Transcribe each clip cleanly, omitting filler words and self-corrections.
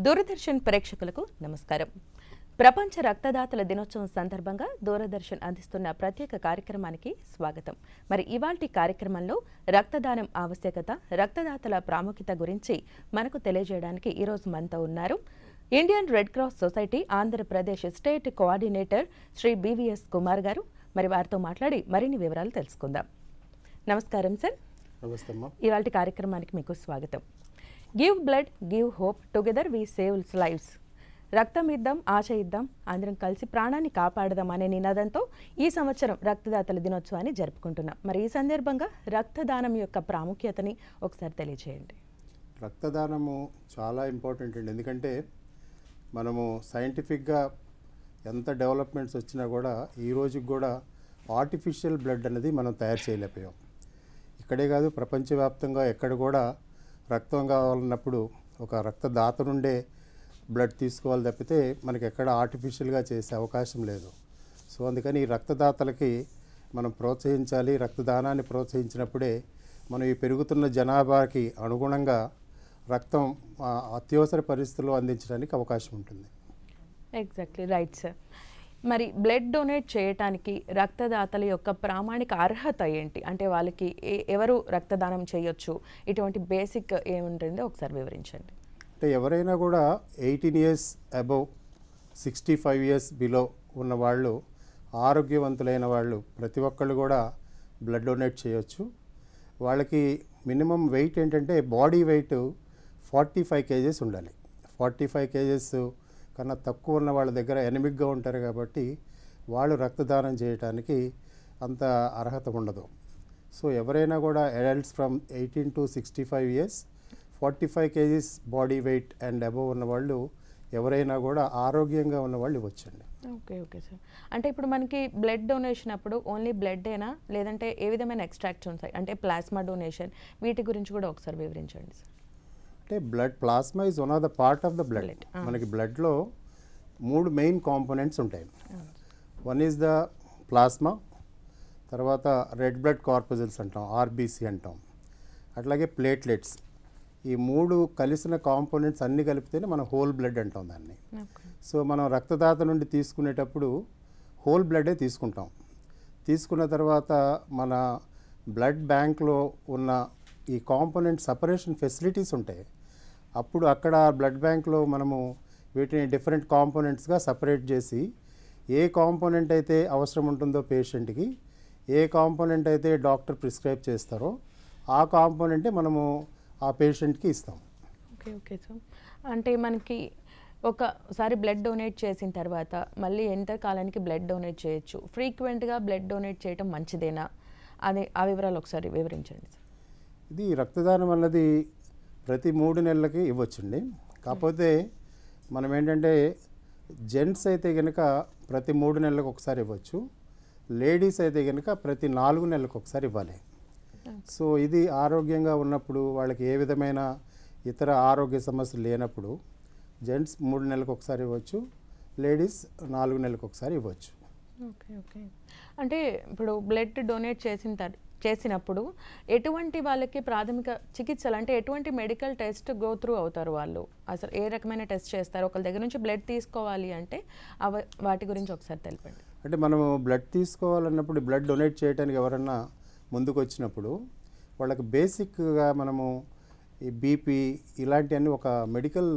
దూరదర్శన్ ప్రేక్షకులకు నమస్కారం. ప్రపంచ రక్తదాతల దినోత్సవం సందర్భంగా దూరదర్శన్ అందిస్తున్న ప్రత్యేక కార్యక్రమానికి స్వాగతం. మరి ఇవాల్టి కార్యక్రమంలో రక్తదానం ఆవశ్యకత, రక్తదాతల ప్రాముఖ్యత గురించి మనకు తెలియజేయడానికి ఈరోజు మనతో ఉన్నారు Indian Red Cross Society Andhra Pradesh state coordinator Shri BVS Kumar గారు. మరి వారితో మాట్లాడి మరిన్ని వివరాలు తెలుసుకుందాం. నమస్కారం సార్. నమస్తే అమ్మా. ఇవాల్టి కార్యక్రమానికి మీకు స్వాగతం. Give blood, give hope, together we save lives. రక్తం ఇద్దాం, ఆశ ఇద్దాం, అందరం కలిసి ప్రాణాన్ని కాపాడదాం అనే నినాదంతో ఈ సంవత్సరం రక్తదాతల దినోత్సవాన్ని జరుపుకుంటున్నాం. మరి ఈ సందర్భంగా రక్తదానం యొక్క ప్రాముఖ్యతని ఒకసారి తెలియజేయండి. రక్తదానము చాలా ఇంపార్టెంట్ అండి. ఎందుకంటే మనము సైంటిఫిక్గా ఎంత డెవలప్మెంట్స్ వచ్చినా కూడా ఈ రోజుకి కూడా ఆర్టిఫిషియల్ బ్లడ్ అనేది మనం తయారు చేయలేకపోయాం. ఇక్కడే కాదు, ప్రపంచవ్యాప్తంగా ఎక్కడ కూడా రక్తం కావాలన్నప్పుడు ఒక రక్తదాత నుండే బ్లడ్ తీసుకోవాలి తప్పితే మనకి ఎక్కడ ఆర్టిఫిషియల్గా చేసే అవకాశం లేదు. సో అందుకని ఈ రక్తదాతలకి మనం ప్రోత్సహించాలి. రక్తదానాన్ని ప్రోత్సహించినప్పుడే మనం ఈ పెరుగుతున్న జనాభాకి అనుగుణంగా రక్తం అత్యవసర పరిస్థితుల్లో అందించడానికి అవకాశం ఉంటుంది. Exactly right sir. మరి బ్లడ్ డొనేట్ చేయటానికి రక్తదాతల యొక్క ప్రామాణిక అర్హత ఏంటి? అంటే వాళ్ళకి ఎవరు రక్తదానం చేయొచ్చు, ఇటువంటి బేసిక్ ఏముంటుందో ఒకసారి వివరించండి. అంటే ఎవరైనా కూడా 18 years అబవ్ 65 years బిలో ఉన్న వాళ్ళు, ఆరోగ్యవంతులైన వాళ్ళు ప్రతి ఒక్కళ్ళు కూడా బ్లడ్ డొనేట్ చేయొచ్చు. వాళ్ళకి మినిమం వెయిట్ ఏంటంటే బాడీ వెయిట్ 45 kgs ఉండాలి. 45 kgs కన్నా తక్కువ ఉన్న వాళ్ళ దగ్గర ఎనిమిక్గా ఉంటారు కాబట్టి వాళ్ళు రక్తదానం చేయడానికి అంత అర్హత ఉండదు. సో ఎవరైనా కూడా adults from 18 to 65 years 45 kgs body weight and above ఉన్న వాళ్ళు ఎవరైనా కూడా ఆరోగ్యంగా ఉన్న వాళ్ళు ఇవ్వచ్చండి. Okay okay sir. అంటే ఇప్పుడు మనకి బ్లడ్ డొనేషన్ అప్పుడు ఓన్లీ బ్లడ్డేనా, లేదంటే ఏ విధమైన ఎక్స్ట్రాక్ట్స్ ఉంటాయి? అంటే ప్లాస్మా డొనేషన్, వీటి గురించి కూడా ఒకసారి వివరించండి సార్. అంటే plasma is one of the part of the blood. మనకి బ్లడ్లో 3 మెయిన్ కాంపోనెంట్స్ ఉంటాయి. వన్ ఈజ్ ద ప్లాస్మా, తర్వాత రెడ్ బ్లడ్ కార్పస్కల్స్ అంటాం, ఆర్బీసీ అంటాం, అట్లాగే ప్లేట్లెట్స్. ఈ 3 కలిసిన కాంపోనెంట్స్ అన్నీ కలిపితేనే మనం హోల్ బ్లడ్ అంటాం దాన్ని. సో మనం రక్తదాత నుండి తీసుకునేటప్పుడు హోల్ బ్లడే తీసుకుంటాం. తీసుకున్న తర్వాత మన బ్లడ్ బ్యాంక్లో ఉన్న ఈ కాంపోనెంట్ సపరేషన్ ఫెసిలిటీస్ ఉంటాయి. అప్పుడు అక్కడ బ్లడ్ బ్యాంక్లో మనము వీటిని డిఫరెంట్ కాంపోనెంట్స్గా సపరేట్ చేసి ఏ కాంపోనెంట్ అయితే అవసరం ఉంటుందో పేషెంట్కి, ఏ కాంపోనెంట్ అయితే డాక్టర్ ప్రిస్క్రైబ్ చేస్తారో ఆ కాంపోనెంటే మనము ఆ పేషెంట్కి ఇస్తాం. Okay okay sir. అంటే మనకి ఒకసారి బ్లడ్ డొనేట్ చేసిన తర్వాత మళ్ళీ ఎంత కాలానికి బ్లడ్ డొనేట్ చేయొచ్చు? ఫ్రీక్వెంట్గా బ్లడ్ డొనేట్ చేయడం మంచిదేనా? అది ఆ వివరాలు ఒకసారి వివరించండి సార్. ఇది రక్తదానం అన్నది ప్రతి 3 నెలలకి ఇవ్వచ్చండి. కాకపోతే మనం ఏంటంటే జెంట్స్ అయితే కనుక ప్రతి 3 నెలలకు ఒకసారి ఇవ్వచ్చు, లేడీస్ అయితే కనుక ప్రతి 4 నెలలకు ఒకసారి ఇవ్వాలి. సో ఇది ఆరోగ్యంగా ఉన్నప్పుడు, వాళ్ళకి ఏ విధమైన ఇతర ఆరోగ్య సమస్యలు లేనప్పుడు జెంట్స్ 3 నెలలకు ఒకసారి ఇవ్వచ్చు, లేడీస్ 4 నెలలకు ఒకసారి ఇవ్వచ్చు. Okay okay. అంటే ఇప్పుడు బ్లడ్ డొనేట్ చేసినప్పుడు ఎటువంటి వాళ్ళకి ప్రాథమిక చికిత్సలు, అంటే ఎటువంటి మెడికల్ టెస్ట్ గో త్రూ అవుతారు వాళ్ళు? అసలు ఏ రకమైన టెస్ట్ చేస్తారు? ఒకళ్ళ దగ్గర నుంచి బ్లడ్ తీసుకోవాలి అంటే వాటి గురించి ఒకసారి తెలిపండి. అంటే మనము బ్లడ్ తీసుకోవాలన్నప్పుడు, బ్లడ్ డొనేట్ చేయడానికి ఎవరన్నా ముందుకు వచ్చినప్పుడు వాళ్ళకి బేసిక్గా మనము ఈ బీపీ ఇలాంటివన్నీ ఒక మెడికల్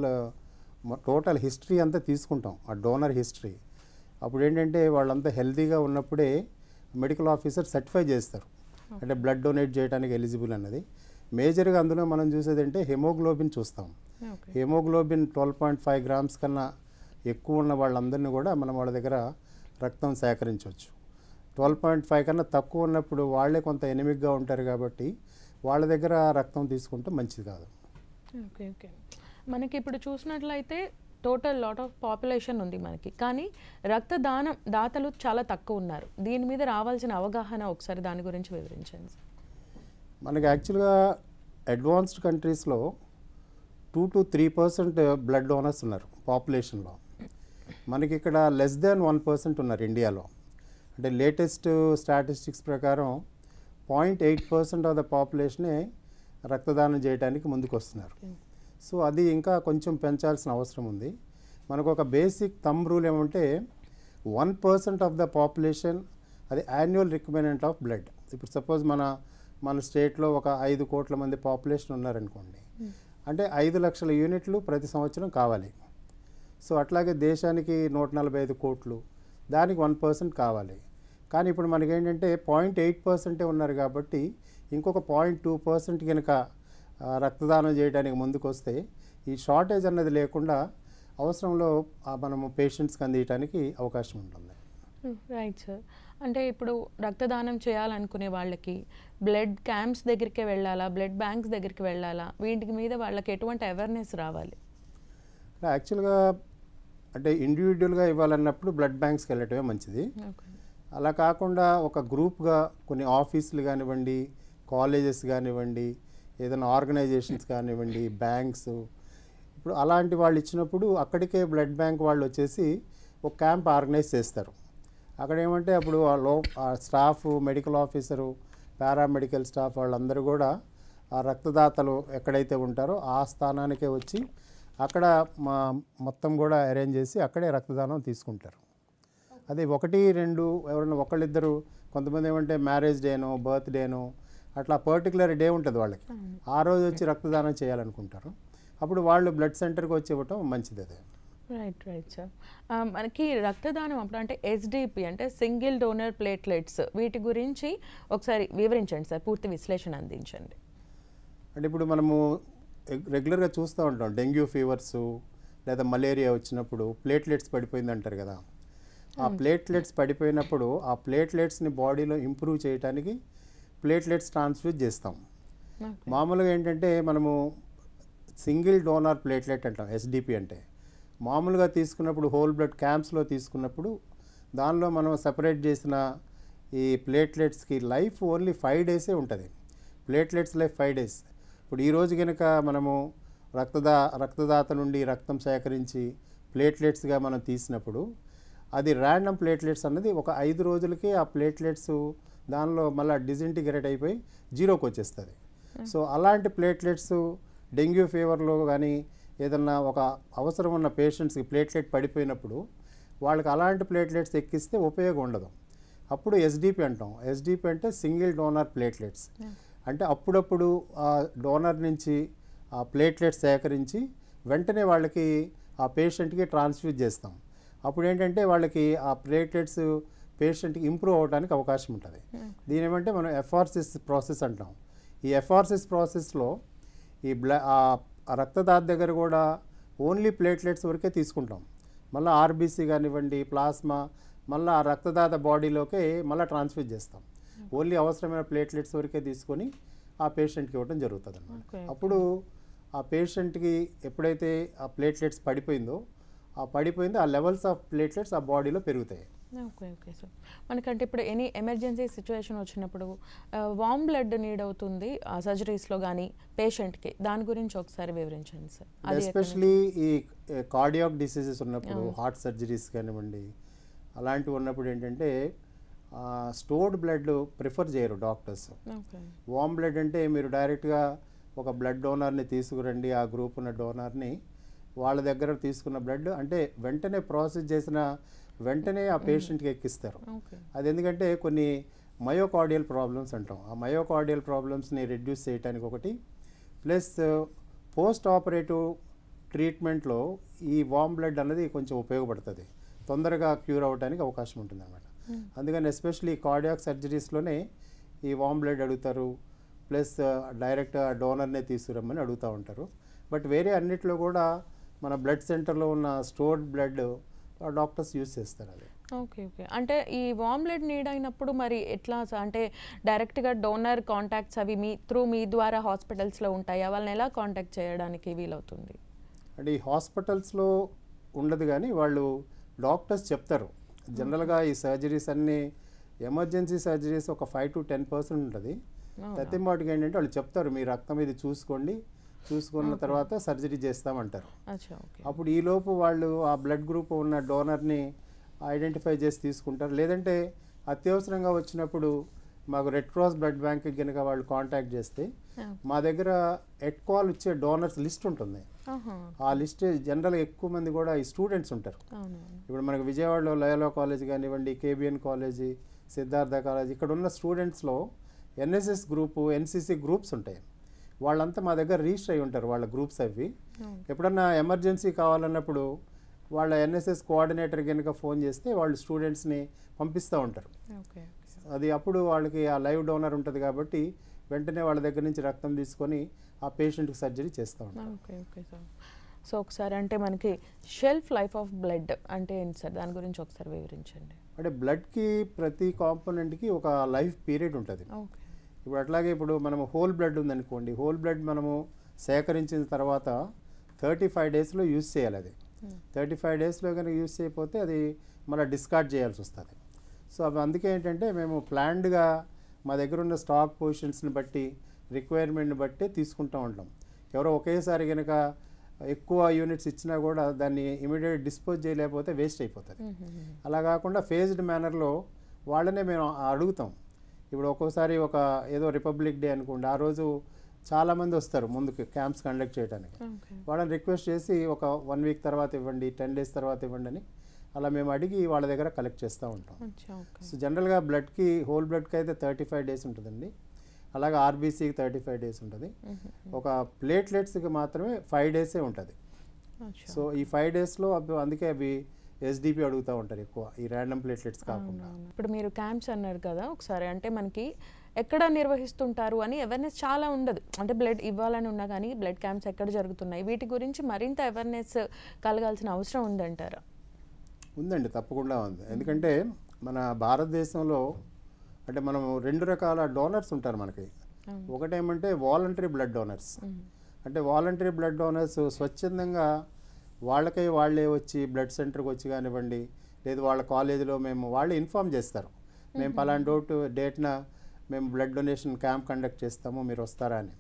టోటల్ హిస్టరీ అంతా తీసుకుంటాం, ఆ డోనర్ హిస్టరీ. అప్పుడు ఏంటంటే వాళ్ళంతా హెల్తీగా ఉన్నప్పుడే మెడికల్ ఆఫీసర్ సర్టిఫై చేస్తారు అంటే బ్లడ్ డొనేట్ చేయడానికి ఎలిజిబుల్ అన్నది. మేజర్గా అందులో మనం చూసేది అంటే హెమోగ్లోబిన్ చూస్తాం. హెమోగ్లోబిన్ 12.5 grams కన్నా ఎక్కువ ఉన్న వాళ్ళందరినీ కూడా మనం వాళ్ళ దగ్గర రక్తం సేకరించవచ్చు. 12.5 కన్నా తక్కువ ఉన్నప్పుడు వాళ్ళే కొంత ఎనిమిక్గా ఉంటారు కాబట్టి వాళ్ళ దగ్గర రక్తం తీసుకుంటే మంచిది కాదు. Okay okay. మనకి ఇప్పుడు చూసినట్లయితే టోటల్ లాట్ ఆఫ్ పాపులేషన్ ఉంది మనకి, కానీ దాతలు చాలా తక్కువ ఉన్నారు. దీని మీద రావాల్సిన అవగాహన ఒకసారి దాని గురించి వివరించండి. మనకి యాక్చువల్గా అడ్వాన్స్డ్ కంట్రీస్లో 2 to 3% బ్లడ్ డోనర్స్ ఉన్నారు పాపులేషన్లో. మనకి ఇక్కడ లెస్ దాన్ 1% ఉన్నారు ఇండియాలో. అంటే లేటెస్ట్ స్టాటిస్టిక్స్ ప్రకారం 0.8% ఆఫ్ ద పాపులేషనే రక్తదానం చేయడానికి ముందుకు వస్తున్నారు. సో అది ఇంకా కొంచెం పెంచాల్సిన అవసరం ఉంది. మనకు ఒక బేసిక్ థంబ్ రూల్ ఏమంటే 1% ఆఫ్ ద పాపులేషన్ అది యాన్యువల్ రిక్వైర్మెంట్ ఆఫ్ బ్లడ్. ఇప్పుడు సపోజ్ మన స్టేట్లో ఒక 5 కోట్ల మంది పాపులేషన్ ఉన్నారనుకోండి, అంటే 5 లక్షల యూనిట్లు ప్రతి సంవత్సరం కావాలి. సో అట్లాగే దేశానికి 145 కోట్లు, దానికి 1% కావాలి. కానీ ఇప్పుడు మనకేంటంటే 0.8% ఉన్నారు కాబట్టి ఇంకొక 0.2% కనుక రక్తదానం చేయడానికి ముందుకు వస్తే ఈ షార్టేజ్ అన్నది లేకుండా అవసరంలో మనము పేషెంట్స్కి అందించడానికి అవకాశం ఉంటుంది. Right sir. అంటే ఇప్పుడు రక్తదానం చేయాలనుకునే వాళ్ళకి బ్లడ్ క్యాంప్స్ దగ్గరికి వెళ్ళాలా, బ్లడ్ బ్యాంక్స్ దగ్గరికి వెళ్ళాలా, వీటి మీద వాళ్ళకి ఎటువంటి అవేర్నెస్ రావాలి? యాక్చువల్గా అంటే ఇండివిజువల్గా ఇవ్వాలన్నప్పుడు బ్లడ్ బ్యాంక్స్కి వెళ్ళటమే మంచిది. అలా కాకుండా ఒక గ్రూప్గా కొన్ని ఆఫీసులు కానివ్వండి, కాలేజెస్ కానివ్వండి, ఏదైనా ఆర్గనైజేషన్స్ కానివ్వండి, బ్యాంక్స్, ఇప్పుడు అలాంటి వాళ్ళు ఇచ్చినప్పుడు అక్కడికే బ్లడ్ బ్యాంక్ వాళ్ళు వచ్చేసి ఒక క్యాంప్ ఆర్గనైజ్ చేస్తారు. అక్కడ ఏమంటే అప్పుడు ఆ staff, medical officer, paramedical staff వాళ్ళందరూ కూడా ఆ రక్తదాతలు ఎక్కడైతే ఉంటారో ఆ స్థానానికే వచ్చి అక్కడ మొత్తం కూడా అరేంజ్ చేసి అక్కడే రక్తదానం తీసుకుంటారు. అది 1, 2 ఎవరైనా ఒకళ్ళిద్దరు, కొంతమంది ఏమంటే మ్యారేజ్ డేనో బర్త్డేనో అట్లా పర్టికులర్ డే ఉంటుంది వాళ్ళకి, ఆ రోజు వచ్చి రక్తదానం చేయాలనుకుంటారు. అప్పుడు వాళ్ళు బ్లడ్ సెంటర్కి వచ్చి ఇవ్వటం మంచిది. అదే రైట్ రైట్ సార్. మనకి రక్తదానం అప్పుడు అంటే ఎస్డిపి అంటే సింగిల్ డోనర్ ప్లేట్లెట్స్, వీటి గురించి ఒకసారి వివరించండి సార్, పూర్తి విశ్లేషణ అందించండి. అంటే ఇప్పుడు మనము రెగ్యులర్గా చూస్తూ ఉంటాం డెంగ్యూ ఫీవర్స్ లేదా మలేరియా వచ్చినప్పుడు ప్లేట్లెట్స్ పడిపోయింది అంటారు కదా. ఆ ప్లేట్లెట్స్ పడిపోయినప్పుడు ఆ ప్లేట్లెట్స్ని బాడీలో ఇంప్రూవ్ చేయడానికి ప్లేట్లెట్స్ ట్రాన్స్ఫ్యూజ్ చేస్తాం. మామూలుగా ఏంటంటే మనము సింగిల్ డోనార్ ప్లేట్లెట్ అంటాం, ఎస్డిపి అంటే. మామూలుగా తీసుకున్నప్పుడు హోల్ బ్లడ్ క్యాంప్స్లో తీసుకున్నప్పుడు దానిలో మనం సపరేట్ చేసిన ఈ ప్లేట్లెట్స్కి లైఫ్ ఓన్లీ 5 డేసే ఉంటుంది. Platelets life 5 days. ఇప్పుడు ఈరోజు కనుక మనము రక్తదాత నుండి రక్తం సేకరించి ప్లేట్లెట్స్గా మనం తీసినప్పుడు అది ర్యాండమ్ ప్లేట్లెట్స్ అన్నది ఒక 5 రోజులకి ఆ ప్లేట్లెట్స్ దానిలో మళ్ళీ డిజింటిగ్రేట్ అయిపోయి 0కి వచ్చేస్తుంది. సో అలాంటి ప్లేట్లెట్స్ డెంగ్యూ ఫీవర్లో కానీ ఏదన్నా ఒక అవసరం ఉన్న పేషెంట్స్కి ప్లేట్లెట్ పడిపోయినప్పుడు వాళ్ళకి అలాంటి ప్లేట్లెట్స్ ఎక్కిస్తే ఉపయోగం ఉండదు. అప్పుడు ఎస్డిపి అంటాం. ఎస్డిపి అంటే సింగిల్ డోనర్ ప్లేట్లెట్స్. అంటే అప్పుడప్పుడు ఆ డోనర్ నుంచి ఆ ప్లేట్లెట్స్ సేకరించి వెంటనే వాళ్ళకి ఆ పేషెంట్కి ట్రాన్స్ఫ్యూజ్ చేస్తాం. అప్పుడు ఏంటంటే వాళ్ళకి ఆ ప్లేట్లెట్స్ పేషెంట్కి ఇంప్రూవ్ అవ్వడానికి అవకాశం ఉంటుంది. దీని ఏమంటే మనం ఎఫ్ఆర్సిస్ ప్రాసెస్ అంటాం. ఈ ఎఫ్ఆర్సిస్ ప్రాసెస్లో ఈ రక్తదాత దగ్గర కూడా ఓన్లీ ప్లేట్లెట్స్ వరకే తీసుకుంటాం. మళ్ళీ ఆర్బీసీ కానివ్వండి, ప్లాస్మా మళ్ళీ ఆ రక్తదాత బాడీలోకే మళ్ళీ ట్రాన్స్ఫ్యూజ్ చేస్తాం. ఓన్లీ అవసరమైన ప్లేట్లెట్స్ వరకే తీసుకొని ఆ పేషెంట్కి ఇవ్వడం జరుగుతుంది అన్నమాట. అప్పుడు ఆ పేషెంట్కి ఎప్పుడైతే ఆ ప్లేట్లెట్స్ పడిపోయిందో ఆ లెవెల్స్ ఆఫ్ ప్లేట్లెట్స్ ఆ బాడీలో పెరుగుతాయి. Okay okay sir. మనకంటే ఇప్పుడు ఎనీ ఎమర్జెన్సీ సిచ్యువేషన్ వచ్చినప్పుడు వామ్ బ్లడ్ నీడ్ అవుతుంది సర్జరీస్లో కానీ పేషెంట్కి, దాని గురించి ఒకసారి వివరించండి సార్. ఎస్పెషలీ ఈ కార్డియాక్ డిసీజెస్ ఉన్నప్పుడు, హార్ట్ సర్జరీస్ కానివ్వండి, అలాంటివి ఉన్నప్పుడు ఏంటంటే స్టోర్డ్ బ్లడ్ ప్రిఫర్ చేయరు డాక్టర్స్. వామ్ బ్లడ్ అంటే మీరు డైరెక్ట్గా ఒక బ్లడ్ డోనర్ని తీసుకురండి, ఆ గ్రూప్ ఉన్న డోనర్ని వాళ్ళ దగ్గర తీసుకున్న బ్లడ్ అంటే వెంటనే ప్రాసెస్ చేసిన వెంటనే ఆ పేషెంట్కి ఎక్కిస్తారు. అది ఎందుకంటే కొన్ని మయోకార్డియల్ ప్రాబ్లమ్స్ అంటాం. ఆ మయోకార్డియల్ ప్రాబ్లమ్స్ని రెడ్యూస్ చేయడానికి ఒకటి, ప్లస్ పోస్ట్ ఆపరేటివ్ ట్రీట్మెంట్లో ఈ వామ్ బ్లడ్ అన్నది కొంచెం ఉపయోగపడుతుంది, తొందరగా క్యూర్ అవ్వడానికి అవకాశం ఉంటుంది అన్నమాట. అందుకని ఎస్పెషల్లీ కార్డియాక్ సర్జరీస్లోనే ఈ వామ్ బ్లడ్ అడుగుతారు, ప్లస్ డైరెక్ట్ డోనర్నే తీసుకురమ్మని అడుగుతూ ఉంటారు. బట్ వేరే అన్నిట్లో కూడా మన బ్లడ్ సెంటర్లో ఉన్న స్టోర్డ్ బ్లడ్ డాక్టర్స్ యూజ్ చేస్తారు. అది ఓకే ఓకే. అంటే ఈ వామ్ బ్లడ్ నీడ్ అయినప్పుడు మరి ఎట్లా అంటే డైరెక్ట్గా డోనర్ కాంటాక్ట్స్ అవి మీ ద్వారా హాస్పిటల్స్లో ఉంటాయా? వాళ్ళని ఎలా కాంటాక్ట్ చేయడానికి వీలవుతుంది? అంటే ఈ హాస్పిటల్స్లో ఉండదు, కానీ వాళ్ళు డాక్టర్స్ చెప్తారు. జనరల్గా ఈ సర్జరీస్ అన్నీ ఎమర్జెన్సీ సర్జరీస్ ఒక 5 to 10% ఉంటుంది. ప్రతిమాటికి ఏంటంటే వాళ్ళు చెప్తారు మీ రక్తం ఇది చూసుకున్న తర్వాత సర్జరీ చేస్తామంటారు. అప్పుడు ఈలోపు వాళ్ళు ఆ బ్లడ్ గ్రూప్ ఉన్న డోనర్ని ఐడెంటిఫై చేసి తీసుకుంటారు. లేదంటే అత్యవసరంగా వచ్చినప్పుడు మాకు రెడ్ క్రాస్ బ్లడ్ బ్యాంక్ కనుక వాళ్ళు కాంటాక్ట్ చేస్తే మా దగ్గర ఎట్కాల్ ఇచ్చే డోనర్స్ లిస్ట్ ఉంటుంది. ఆ లిస్ట్ జనరల్గా ఎక్కువ మంది కూడా ఈ స్టూడెంట్స్ ఉంటారు. ఇప్పుడు మనకు విజయవాడలో లయోలా కాలేజ్ కానివ్వండి, కేబిఎన్ కాలేజీ, సిద్ధార్థ కాలేజ్, ఇక్కడ ఉన్న స్టూడెంట్స్లో ఎన్ఎస్ఎస్ గ్రూపు, ఎన్సిసి గ్రూప్స్ ఉంటాయి. వాళ్ళంతా మా దగ్గర రిజిస్టర్ అయి ఉంటారు, వాళ్ళ గ్రూప్స్ అవి. ఎప్పుడన్నా ఎమర్జెన్సీ కావాలన్నప్పుడు వాళ్ళ ఎన్ఎస్ఎస్ కోఆర్డినేటర్ కనుక ఫోన్ చేస్తే వాళ్ళు స్టూడెంట్స్ని పంపిస్తూ ఉంటారు. అది అప్పుడు వాళ్ళకి ఆ లైవ్ డోనర్ ఉంటుంది కాబట్టి వెంటనే వాళ్ళ దగ్గర నుంచి రక్తం తీసుకొని ఆ పేషెంట్కి సర్జరీ చేస్తూ ఉంటారు. Okay okay sir. సో ఒకసారి అంటే మనకి షెల్ఫ్ లైఫ్ ఆఫ్ బ్లడ్ అంటే ఏంటి సార్, దాని గురించి ఒకసారి వివరించండి. అంటే బ్లడ్కి ప్రతి కాంపోనెంట్కి ఒక లైఫ్ పీరియడ్ ఉంటుంది. ఇప్పుడు అట్లాగే ఇప్పుడు మనము హోల్ బ్లడ్ ఉందనుకోండి, హోల్ బ్లడ్ మనము సేకరించిన తర్వాత 35 డేస్లో యూజ్ చేయాలి. అది 35 డేస్లో కనుక యూజ్ చేయకపోతే అది మళ్ళీ డిస్కార్డ్ చేయాల్సి వస్తుంది. సో అవి అందుకే ఏంటంటే మేము ప్లాన్డ్గా మా దగ్గర ఉన్న స్టాక్ పొజిషన్స్ని బట్టి, రిక్వైర్మెంట్ని బట్టి తీసుకుంటూ ఉంటాం. ఎవరో ఒకేసారి కనుక ఎక్కువ యూనిట్స్ ఇచ్చినా కూడా దాన్ని ఇమీడియట్ డిస్పోజ్ చేయలేకపోతే వేస్ట్ అయిపోతుంది. అలా కాకుండా ఫేజ్డ్ మేనర్లో వాళ్ళనే మేము అడుగుతాం. ఇప్పుడు ఒక్కోసారి ఒక ఏదో రిపబ్లిక్ డే అనుకోండి, ఆ రోజు చాలామంది వస్తారు ముందుకు క్యాంప్స్ కండక్ట్ చేయడానికి. వాళ్ళని రిక్వెస్ట్ చేసి ఒక 1 వీక్ తర్వాత ఇవ్వండి, 10 డేస్ తర్వాత ఇవ్వండి అని అలా మేము అడిగి వాళ్ళ దగ్గర కలెక్ట్ చేస్తూ ఉంటాం. సో జనరల్గా బ్లడ్కి, హోల్ బ్లడ్కి అయితే 35 డేస్ ఉంటుందండి. అలాగే ఆర్బీసీకి 35 డేస్ ఉంటుంది. ఒక ప్లేట్లెట్స్కి మాత్రమే 5 డేసే ఉంటుంది. సో ఈ 5 డేస్లో అందుకే అవి ఎస్డిపి అడుగుతూ ఉంటారు ఎక్కువ, ఈ ర్యాండమ్ ప్లేట్లెట్స్ కాకుండా. ఇప్పుడు మీరు క్యాంప్స్ అన్నారు కదా, ఒకసారి అంటే మనకి ఎక్కడ నిర్వహిస్తుంటారు అని అవేర్నెస్ చాలా ఉండదు. అంటే బ్లడ్ ఇవ్వాలని ఉన్నా కానీ బ్లడ్ క్యాంప్స్ ఎక్కడ జరుగుతున్నాయి, వీటి గురించి మరింత అవేర్నెస్ కలగాల్సిన అవసరం ఉందంటారా? ఉందండి, తప్పకుండా ఉంది. ఎందుకంటే మన భారతదేశంలో అంటే మనం 2 రకాల డోనర్స్ ఉంటారు మనకి. ఒకటేమంటే వాలంటరీ బ్లడ్ డోనర్స్. అంటే వాలంటరీ బ్లడ్ డోనర్స్ స్వచ్ఛందంగా వాళ్ళకై వాళ్ళే వచ్చి బ్లడ్ సెంటర్కి వచ్చి కానివ్వండి, లేదు వాళ్ళ కాలేజీలో వాళ్ళే ఇన్ఫామ్ చేస్తారు, మేము పలానా డేట్న మేము బ్లడ్ డొనేషన్ క్యాంప్ కండక్ట్ చేస్తాము, మీరు వస్తారా అని.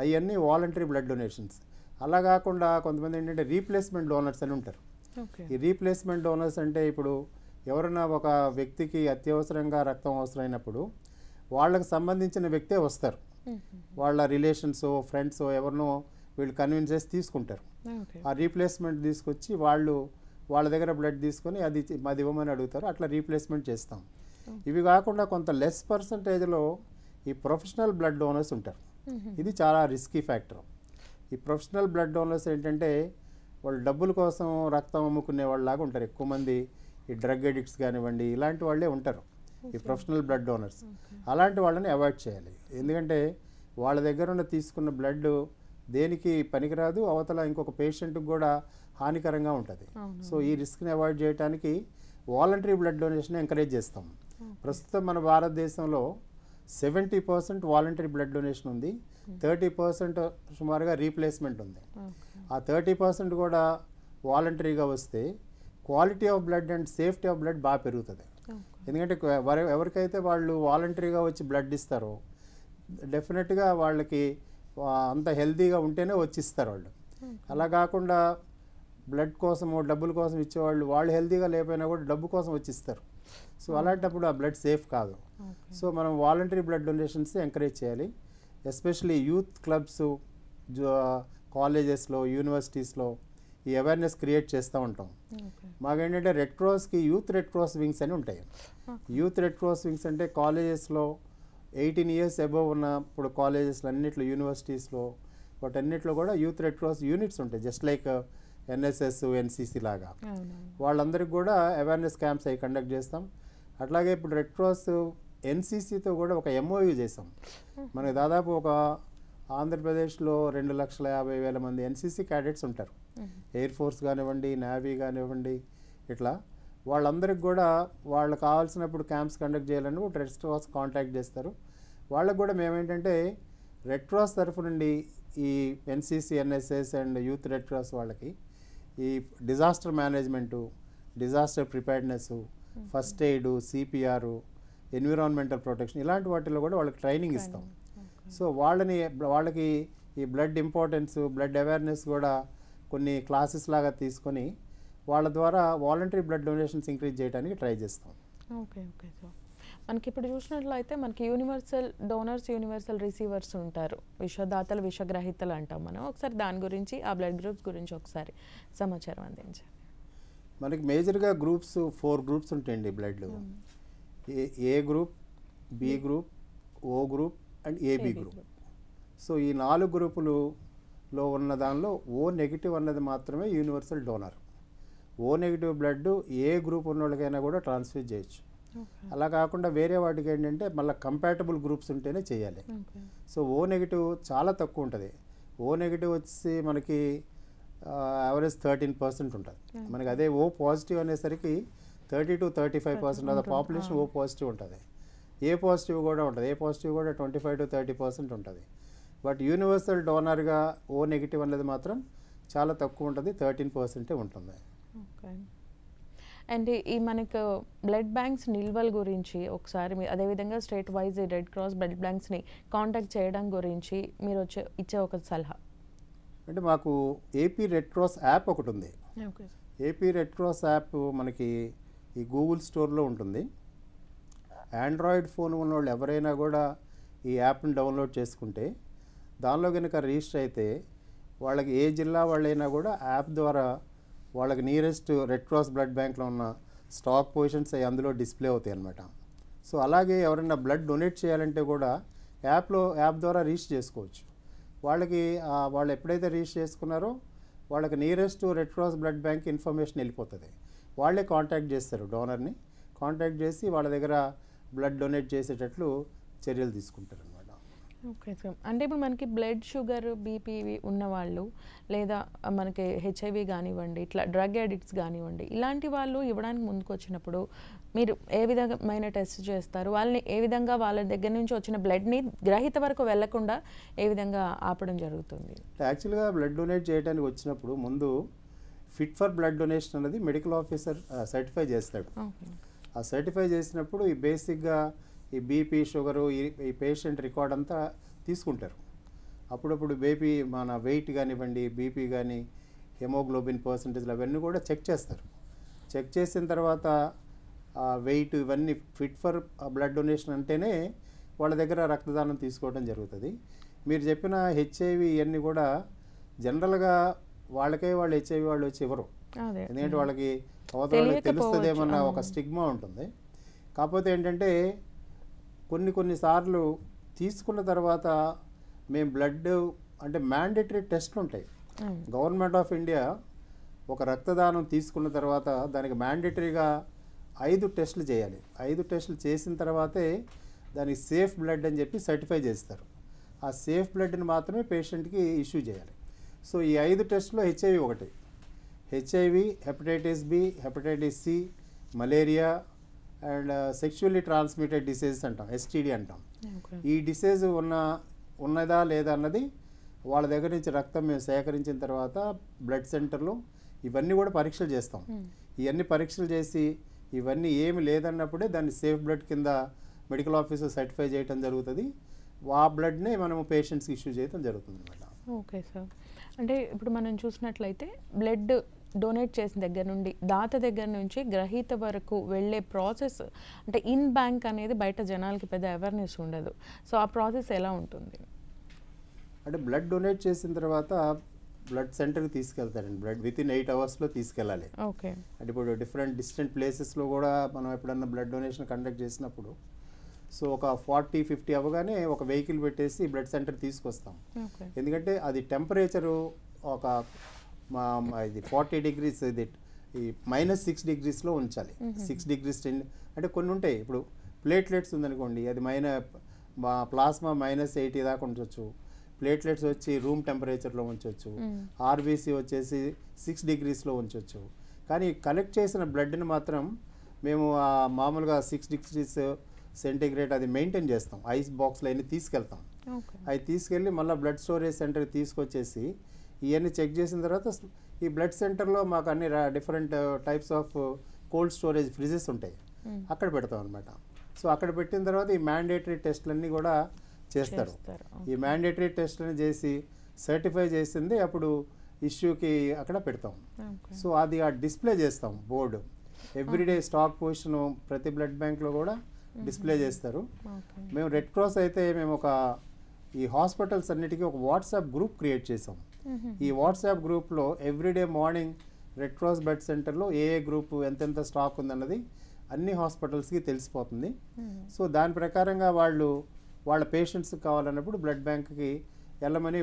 అవన్నీ వాలంటరీ బ్లడ్ డొనేషన్స్. అలా కాకుండా కొంతమంది ఏంటంటే రీప్లేస్మెంట్ డోనర్స్ అని ఉంటారు. ఈ రీప్లేస్మెంట్ డోనర్స్ అంటే ఇప్పుడు ఎవరైనా ఒక వ్యక్తికి అత్యవసరంగా రక్తం అవసరమైనప్పుడు వాళ్ళకి సంబంధించిన వ్యక్తే వస్తారు. వాళ్ళ రిలేషన్స్, ఫ్రెండ్స్ ఎవరినో వీళ్ళు కన్విన్స్ చేసి తీసుకుంటారు. ఆ రీప్లేస్మెంట్ తీసుకొచ్చి వాళ్ళ దగ్గర బ్లడ్ తీసుకొని అది ఇవ్వమని అడుగుతారు. అట్లా రీప్లేస్మెంట్ చేస్తాం. ఇవి కాకుండా కొంత లెస్ పర్సంటేజ్లో ఈ ప్రొఫెషనల్ బ్లడ్ డోనర్స్ ఉంటారు. ఇది చాలా రిస్కీ ఫ్యాక్టర్. ఈ ప్రొఫెషనల్ బ్లడ్ డోనర్స్ ఏంటంటే వాళ్ళు డబ్బుల కోసం రక్తం అమ్ముకునే వాళ్ళలాగా ఉంటారు. ఎక్కువ మంది ఈ డ్రగ్ అడిక్ట్స్ కానివ్వండి, ఇలాంటి వాళ్ళే ఉంటారు ఈ ప్రొఫెషనల్ బ్లడ్ డోనర్స్. అలాంటి వాళ్ళని అవాయిడ్ చేయాలి. ఎందుకంటే వాళ్ళ దగ్గర ఉన్న తీసుకున్న బ్లడ్ దేనికి పనికిరాదు, అవతల ఇంకొక పేషెంట్కి కూడా హానికరంగా ఉంటుంది. సో ఈ రిస్క్ని అవాయిడ్ చేయడానికి వాలంటరీ బ్లడ్ డొనేషన్ ఎంకరేజ్ చేస్తాం. ప్రస్తుతం మన భారతదేశంలో 70% వాలంటరీ బ్లడ్ డొనేషన్ ఉంది, 30% సుమారుగా రీప్లేస్మెంట్ ఉంది. ఆ 30% కూడా వాలంటరీగా వస్తే quality of blood and safety of blood బాగా పెరుగుతుంది. ఎందుకంటే ఎవరికైతే వాళ్ళు వాలంటరీగా వచ్చి బ్లడ్ ఇస్తారో డెఫినెట్గా వాళ్ళకి అంత హెల్తీగా ఉంటేనే వచ్చి ఇస్తారు వాళ్ళు. అలా కాకుండా బ్లడ్ కోసము డబ్బుల కోసం ఇచ్చేవాళ్ళు వాళ్ళు హెల్తీగా లేకపోయినా కూడా డబ్బు కోసం వచ్చి ఇస్తారు. సో అలాంటప్పుడు ఆ బ్లడ్ సేఫ్ కాదు. సో మనం వాలంటరీ బ్లడ్ డొనేషన్స్ ఎంకరేజ్ చేయాలి. ఎస్పెషలీ యూత్ క్లబ్స్, కాలేజెస్లో, యూనివర్సిటీస్లో ఈ అవేర్నెస్ క్రియేట్ చేస్తూ ఉంటాం. మాకేంటంటే రెడ్ క్రాస్కి యూత్ రెడ్ క్రాస్ వింగ్స్ అని ఉంటాయి. యూత్ రెడ్ క్రాస్ వింగ్స్ అంటే కాలేజెస్లో 18 years అబోవ్ ఉన్నప్పుడు కాలేజెస్లో అన్నిట్లో, యూనివర్సిటీస్లో వాటన్నిటిలో కూడా యూత్ రెడ్ క్రాస్ యూనిట్స్ ఉంటాయి. జస్ట్ లైక్ ఎన్ఎస్ఎస్, ఎన్సిసి లాగా వాళ్ళందరికీ కూడా అవేర్నెస్ క్యాంప్స్ అవి కండక్ట్ చేస్తాం. అట్లాగే ఇప్పుడు రెడ్ క్రాస్ ఎన్సిసితో కూడా ఒక ఎంఓయూ చేసాం. మనకి దాదాపు ఒక ఆంధ్రప్రదేశ్లో 2,50,000 మంది ఎన్సిసి క్యాడెట్స్ ఉంటారు. ఎయిర్ ఫోర్స్ కానివ్వండి, నేవీ కానివ్వండి, ఇట్లా వాళ్ళందరికి కూడా వాళ్ళు కావాల్సినప్పుడు క్యాంప్స్ కండక్ట్ చేయాలని రెడ్ క్రాస్ కాంటాక్ట్ చేస్తారు. వాళ్ళకు కూడా మేమేంటంటే రెడ్ క్రాస్ తరఫు నుండి ఈ NCC, NSS and youth red cross వాళ్ళకి ఈ disaster management, disaster preparedness, first aid, CPR, environmental protection ఇలాంటి వాటిలో కూడా వాళ్ళకి ట్రైనింగ్ ఇస్తాం. సో వాళ్ళకి ఈ బ్లడ్ ఇంపార్టెన్స్, బ్లడ్ అవేర్నెస్ కూడా కొన్ని క్లాసెస్ లాగా తీసుకొని వాళ్ళ ద్వారా వాలంటరీ బ్లడ్ డొనేషన్స్ ఇంక్రీజ్ చేయడానికి ట్రై చేస్తాం. Okay okay sir. మనకి ఇప్పుడు చూసినట్లయితే మనకి యూనివర్సల్ డోనర్స్, యూనివర్సల్ రిసీవర్స్ ఉంటారు. విషదాతలు, విషగ్రహీతలు అంటాం మనం. ఒకసారి దాని గురించి, ఆ బ్లడ్ గ్రూప్స్ గురించి ఒకసారి సమాచారం అందించండి. మనకి మేజర్గా గ్రూప్స్ 4 గ్రూప్స్ ఉంటాయండి బ్లడ్లో. A group, B group, O group and AB group. So ఈ 4 గ్రూపులలో ఉన్న దానిలో ఓ నెగిటివ్ అన్నది మాత్రమే universal donor. O negative blood A group ఉన్న వాళ్ళకైనా కూడా ట్రాన్స్ఫ్యూజ్ చేయొచ్చు. అలా కాకుండా వేరే వాటికి ఏంటంటే మళ్ళీ కంపాటబుల్ గ్రూప్స్ ఉంటేనే చేయాలి. సో ఓ నెగిటివ్ చాలా తక్కువ ఉంటుంది. ఓ నెగిటివ్ వచ్చి మనకి యావరేజ్ 13% ఉంటుంది. మనకి అదే ఓ పాజిటివ్ అనేసరికి 30 to 35% of the population O positive ఉంటుంది. ఏ పాజిటివ్ కూడా ఉంటుంది. ఏ పాజిటివ్ కూడా 25 to 30% ఉంటుంది. బట్ యూనివర్సల్ డోనర్గా ఓ నెగిటివ్ అనేది మాత్రం చాలా తక్కువ ఉంటుంది, 13% ఉంటుంది. ఓకే. అండ్ ఈ మనకు బ్లడ్ బ్యాంక్స్ నిల్వల గురించి ఒకసారి అదేవిధంగా state wise red cross blood బ్యాంక్స్ని కాంటాక్ట్ చేయడం గురించి మీరు ఇచ్చే ఒక సలహా. అంటే మాకు ఏపీ రెడ్ క్రాస్ యాప్ ఒకటి ఉంది. ఏపీ రెడ్ క్రాస్ యాప్ మనకి ఈ గూగుల్ స్టోర్లో ఉంటుంది. ఆండ్రాయిడ్ ఫోన్ ఉన్న వాళ్ళు ఎవరైనా కూడా ఈ యాప్ని డౌన్లోడ్ చేసుకుంటే దానిలో కనుక రిజిస్టర్ అయితే వాళ్ళకి ఏ జిల్లా వాళ్ళైనా కూడా యాప్ ద్వారా వాళ్ళకి నియరెస్ట్ రెడ్ క్రాస్ బ్లడ్ బ్యాంక్లో ఉన్న స్టాక్ పొజిషన్స్ అవి అందులో డిస్ప్లే అవుతాయి అన్నమాట. సో అలాగే ఎవరైనా బ్లడ్ డొనేట్ చేయాలంటే కూడా యాప్ ద్వారా రిజిస్టర్ చేసుకోవచ్చు. వాళ్ళకి వాళ్ళు ఎప్పుడైతే రిజిస్టర్ చేసుకున్నారో వాళ్ళకి nearest red cross blood bank information వెళ్ళిపోతుంది. వాళ్ళే కాంటాక్ట్ చేస్తారు, డోనర్ని కాంటాక్ట్ చేసి వాళ్ళ దగ్గర బ్లడ్ డొనేట్ చేసేటట్లు చర్యలు తీసుకుంటారు అన్నమాట. Okay sir. అంటే ఇప్పుడు మనకి బ్లడ్ షుగర్, బీపీ ఉన్నవాళ్ళు లేదా మనకి హెచ్ఐవి కానివ్వండి, ఇట్లా డ్రగ్ అడిక్ట్స్ కానివ్వండి, ఇలాంటి వాళ్ళు ఇవ్వడానికి ముందుకు వచ్చినప్పుడు మీరు ఏ విధమైన టెస్ట్ చేస్తారు? వాళ్ళని ఏ విధంగా వాళ్ళ దగ్గర నుంచి వచ్చిన బ్లడ్ని గ్రహీత వరకు వెళ్లకుండా ఏ విధంగా ఆపడం జరుగుతుంది? యాక్చువల్గా బ్లడ్ డొనేట్ చేయడానికి వచ్చినప్పుడు ముందు ఫిట్ ఫర్ బ్లడ్ డొనేషన్ అనేది మెడికల్ ఆఫీసర్ సర్టిఫై చేస్తాడు. ఆ సర్టిఫై చేసినప్పుడు ఈ బేసిక్గా ఈ బీపీ, షుగరు, ఈ పేషెంట్ రికార్డ్ అంతా తీసుకుంటారు. అప్పుడప్పుడు బేబీ మన వెయిట్ కానివ్వండి, బీపీ కానీ, హెమోగ్లోబిన్ పర్సంటేజ్లు అవన్నీ కూడా చెక్ చేస్తారు. చెక్ చేసిన తర్వాత వెయిట్ ఇవన్నీ ఫిట్ ఫర్ బ్లడ్ డొనేషన్ అంటేనే వాళ్ళ దగ్గర రక్తదానం తీసుకోవడం జరుగుతుంది. మీరు చెప్పిన హెచ్ఐవి ఇవన్నీ కూడా జనరల్గా వాళ్ళు హెచ్ఐవి వాళ్ళు వచ్చి ఇవ్వరు. ఎందుకంటే వాళ్ళకి అవతల తెలుస్తుందేమన్న ఒక స్టిగ్మా ఉంటుంది. కాకపోతే ఏంటంటే కొన్నిసార్లు తీసుకున్న తర్వాత మేము బ్లడ్ అంటే మ్యాండేటరీ టెస్ట్లు ఉంటాయి. గవర్నమెంట్ ఆఫ్ ఇండియా ఒక రక్తదానం తీసుకున్న తర్వాత దానికి మ్యాండేటరీగా 5 టెస్టులు చేయాలి. 5 టెస్టులు చేసిన తర్వాతే దానికి సేఫ్ బ్లడ్ అని చెప్పి సర్టిఫై చేస్తారు. ఆ సేఫ్ బ్లడ్ని మాత్రమే పేషెంట్కి ఇష్యూ చేయాలి. సో ఈ 5 టెస్టులో హెచ్ఐవి ఒకటి. HIV, hepatitis B, hepatitis C, malaria and sexually transmitted diseases అంటాం, ఎస్టీడీ అంటాం. ఈ డిసీజ్ ఉన్నదా లేదా అన్నది వాళ్ళ దగ్గర నుంచి రక్తం మేము సేకరించిన తర్వాత బ్లడ్ సెంటర్లో ఇవన్నీ కూడా పరీక్షలు చేస్తాం. ఇవన్నీ పరీక్షలు చేసి ఇవన్నీ ఏమి లేదన్నప్పుడే దాన్ని సేఫ్ బ్లడ్ కింద మెడికల్ ఆఫీసర్ సర్టిఫై చేయడం జరుగుతుంది. ఆ బ్లడ్నే మనం పేషెంట్స్కి ఇష్యూ చేయడం జరుగుతుంది అన్నమాట. Okay sir. అంటే ఇప్పుడు మనం చూసినట్లయితే బ్లడ్ డొనేట్ చేసిన దగ్గర నుండి దాత దగ్గర నుంచి గ్రహీత వరకు వెళ్ళే ప్రాసెస్ అంటే ఇన్ బ్యాంక్ అనేది బయట జనాలకి పెద్ద అవేర్నెస్ ఉండదు. సో ఆ ప్రాసెస్ ఎలా ఉంటుంది? అంటే బ్లడ్ డొనేట్ చేసిన తర్వాత బ్లడ్ సెంటర్కి తీసుకెళ్తారండి. బ్లడ్ వితిన్ 8 అవర్స్లో తీసుకెళ్ళాలి. ఓకే. అంటే ఇప్పుడు డిస్టెంట్ ప్లేసెస్లో కూడా మనం ఎప్పుడన్నా బ్లడ్ డొనేషన్ కండక్ట్ చేసినప్పుడు సో ఒక 40-50 అవ్వగానే ఒక వెహికల్ పెట్టేసి బ్లడ్ సెంటర్ తీసుకొస్తాం. ఎందుకంటే అది టెంపరేచరు ఒక ఇది 40 degrees, ఇది ఈ -6 degreesలో ఉంచాలి. 6 degrees అంటే కొన్ని ఉంటాయి. ఇప్పుడు ప్లేట్లెట్స్ ఉందనుకోండి, అది ప్లాస్మా -80 దాకా ఉంచవచ్చు. ప్లేట్లెట్స్ వచ్చి రూమ్ టెంపరేచర్లో ఉంచవచ్చు. ఆర్బీసీ వచ్చేసి 6 degreesలో ఉంచవచ్చు. కానీ కలెక్ట్ చేసిన బ్లడ్ని మాత్రం మేము మామూలుగా 6 degrees సెంటిగ్రేడ్ అది మెయింటైన్ చేస్తాం. ఐస్ బాక్స్లో అన్నీ తీసుకెళ్తాం. అవి తీసుకెళ్ళి మళ్ళీ బ్లడ్ స్టోరేజ్ సెంటర్కి తీసుకొచ్చేసి ఇవన్నీ చెక్ చేసిన తర్వాత ఈ బ్లడ్ సెంటర్లో మాకు అన్ని different types of cold storage fridges ఉంటాయి, అక్కడ పెడతాం అనమాట. సో అక్కడ పెట్టిన తర్వాత ఈ మ్యాండేటరీ టెస్ట్లన్నీ కూడా చేస్తారు. ఈ మ్యాండేటరీ టెస్ట్లని చేసి సర్టిఫై చేసింది అప్పుడు ఇష్యూకి అక్కడ పెడతాం. సో అది డిస్ప్లే చేస్తాం బోర్డు. ఎవ్రీడే స్టాక్ పొజిషన్ ప్రతి బ్లడ్ బ్యాంక్లో కూడా డిస్ప్లే చేస్తారు. ఓకే. మేము రెడ్ క్రాస్ అయితే మేము ఈ హాస్పిటల్స్ అన్నిటికీ ఒక వాట్సాప్ గ్రూప్ క్రియేట్ చేసాం. ఈ వాట్సాప్ గ్రూప్లో everyday morning red cross blood సెంటర్లో ఏ గ్రూప్ ఎంతెంత స్టాక్ ఉందన్నది అన్ని హాస్పిటల్స్కి తెలిసిపోతుంది. సో దాని ప్రకారంగా వాళ్ళ పేషెంట్స్కి కావాలన్నప్పుడు బ్లడ్ బ్యాంక్కి వెళ్ళమని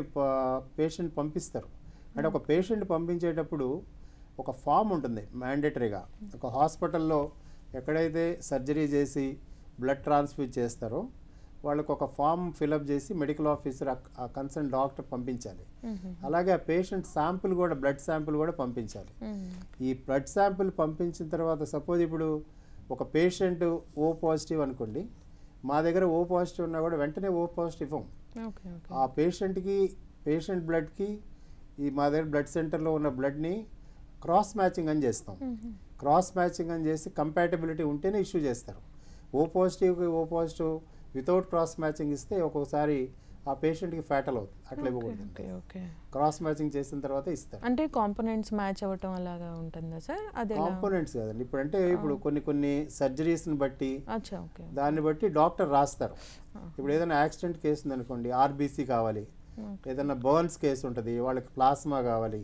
పేషెంట్ పంపిస్తారు. అంటే ఒక పేషెంట్ పంపించేటప్పుడు ఒక ఫామ్ ఉంటుంది మ్యాండేటరీగా. ఒక హాస్పిటల్లో ఎక్కడైతే సర్జరీ చేసి బ్లడ్ ట్రాన్స్ఫ్యూజ్ చేస్తారో వాళ్ళకు ఒక ఫామ్ ఫిలప్ చేసి మెడికల్ ఆఫీసర్ ఆ కన్సర్న్ డాక్టర్ పంపించాలి. అలాగే ఆ పేషెంట్ శాంపుల్ కూడా బ్లడ్ శాంపుల్ కూడా పంపించాలి. ఈ బ్లడ్ శాంపుల్ పంపించిన తర్వాత సపోజ్ ఇప్పుడు ఒక పేషెంట్ ఓ పాజిటివ్ అనుకోండి, మా దగ్గర ఓ పాజిటివ్ ఉన్నా కూడా వెంటనే ఓ పాజిటివ్ ఇవ్వం. ఆ పేషెంట్ బ్లడ్కి మా దగ్గర బ్లడ్ సెంటర్లో ఉన్న బ్లడ్ని క్రాస్ మ్యాచింగ్ అని చేస్తాం. క్రాస్ మ్యాచింగ్ అని చేసి కంపాటబిలిటీ ఉంటేనే ఇష్యూ చేస్తారు. ఓ పాజిటివ్కి O positive without cross matching ఇస్తే ఒక్కొక్కసారి ఆ పేషెంట్కి ఫ్యాటల్ అవుతుంది. అట్లా ఇవ్వకూడదు. క్రాస్ మ్యాచింగ్ చేసిన తర్వాత ఇస్తారు. అంటే కాంపోనెంట్స్ మ్యాచ్ అవ్వటం అలాగా ఉంటుందా సార్? అదే కాంపోనెంట్స్ కదండి. ఇప్పుడు కొన్ని సర్జరీస్ని బట్టి దాన్ని బట్టి డాక్టర్ రాస్తారు. ఇప్పుడు ఏదైనా యాక్సిడెంట్ కేసు ఉందనుకోండి, ఆర్బీసీ కావాలి, ఏదైనా బర్న్స్ కేసు ఉంటుంది, వాళ్ళకి ప్లాస్మా కావాలి,